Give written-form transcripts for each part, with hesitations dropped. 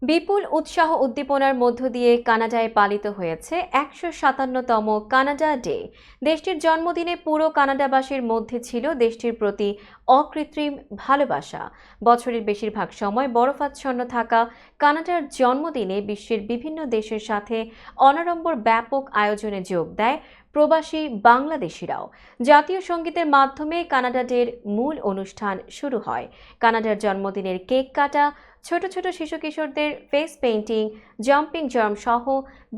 বিপুল উৎসাহ উদ্দীপনার মধ্য দিয়ে কানাডায় পালিত হয়েছে ১৫৭তম কানাডা ডে। দেশটির জন্মদিনে পুরো কানাডাবাসীর মধ্যে ছিল দেশটির প্রতি অকৃত্রিম ভালোবাসা। বছরের বেশিরভাগ সময় বরফাচ্ছন্ন থাকা কানাডার জন্মদিনে বিশ্বের বিভিন্ন দেশের সাথে অনাড়ম্বর ব্যাপক আয়োজনে যোগ দেয় প্রবাসী বাংলাদেশিরাও। জাতীয় সঙ্গীতের মাধ্যমে কানাডা ডের মূল অনুষ্ঠান শুরু হয়। কানাডার জন্মদিনের কেক কাটা, ছোট ছোট শিশু কিশোরদের ফেস পেইন্টিং, জাম্পিং জার্ম সহ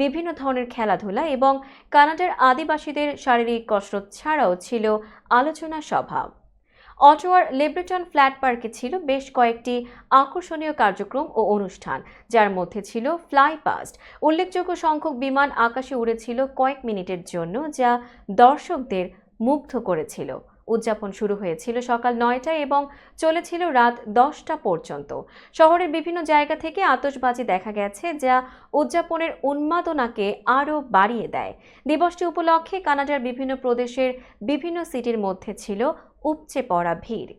বিভিন্ন ধরনের খেলাধুলা এবং কানাডার আদিবাসীদের শারীরিক কসরত ছাড়াও ছিল আলোচনা সভা। অটোয়ার লিব্রেটন ফ্ল্যাট পার্কে ছিল বেশ কয়েকটি আকর্ষণীয় কার্যক্রম ও অনুষ্ঠান, যার মধ্যে ছিল ফ্লাই পাস্ট। উল্লেখযোগ্য সংখ্যক বিমান আকাশে উড়েছিল কয়েক মিনিটের জন্য, যা দর্শকদের মুগ্ধ করেছিল। উদযাপন শুরু হয়েছিল সকাল ৯টায় এবং চলেছিল রাত ১০টা পর্যন্ত। শহরের বিভিন্ন জায়গা থেকে আতশবাজি দেখা গেছে, যা উদযাপনের উন্মাদনাকে আরও বাড়িয়ে দেয়। দিবসটি উপলক্ষে কানাডার বিভিন্ন প্রদেশের বিভিন্ন সিটির মধ্যে ছিল উপচে পড়া ভিড়।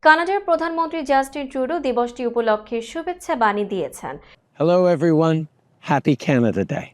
কানাডার প্রধানমন্ত্রী জাস্টিন ট্রুডো দিবসটি উপলক্ষে শুভেচ্ছা বাণী দিয়েছেন। Hello everyone, happy Canada Day.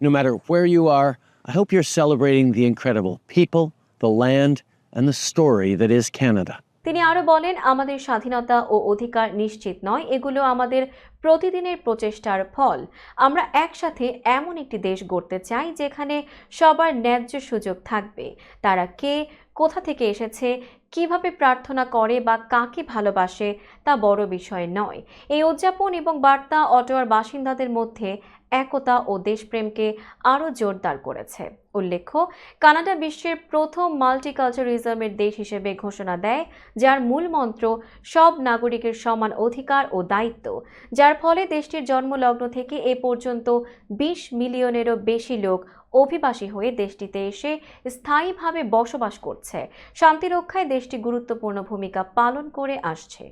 No matter where you are, I hope you're celebrating the incredible people, the land, and the story that is Canada. তিনি আরো বলেন, আমাদের স্বাধীনতা ও অধিকার নিশ্চিত নয়, এগুলো আমাদের প্রতিদিনের প্রচেষ্টার ফল। আমরা একসাথে এমন একটি দেশ গড়তে চাই যেখানে সবার ন্যায্য সুযোগ থাকবে। তারা কে, কোথা থেকে এসেছে, কিভাবে প্রার্থনা করে বা কাকে ভালোবাসে তা বড় বিষয় নয়। এই উদযাপন এবং বার্তা অটোয়ার বাসিন্দাদের মধ্যে একতা ও দেশপ্রেমকে আরও জোরদার করেছে। উল্লেখ্য, কানাডা বিশ্বের প্রথম মাল্টিকালচারিজমের দেশ হিসেবে ঘোষণা দেয়, যার মূল মন্ত্র সব নাগরিকের সমান অধিকার ও দায়িত্ব, যার ফলে দেশটির জন্মলগ্ন থেকে এ পর্যন্ত ২০ মিলিয়নেরও বেশি লোক অভিবাসী হয়ে দেশটিতে এসে স্থায়ীভাবে বসবাস করছে। শান্তি রক্ষায় দেশটি গুরুত্বপূর্ণ ভূমিকা পালন করে আসছে।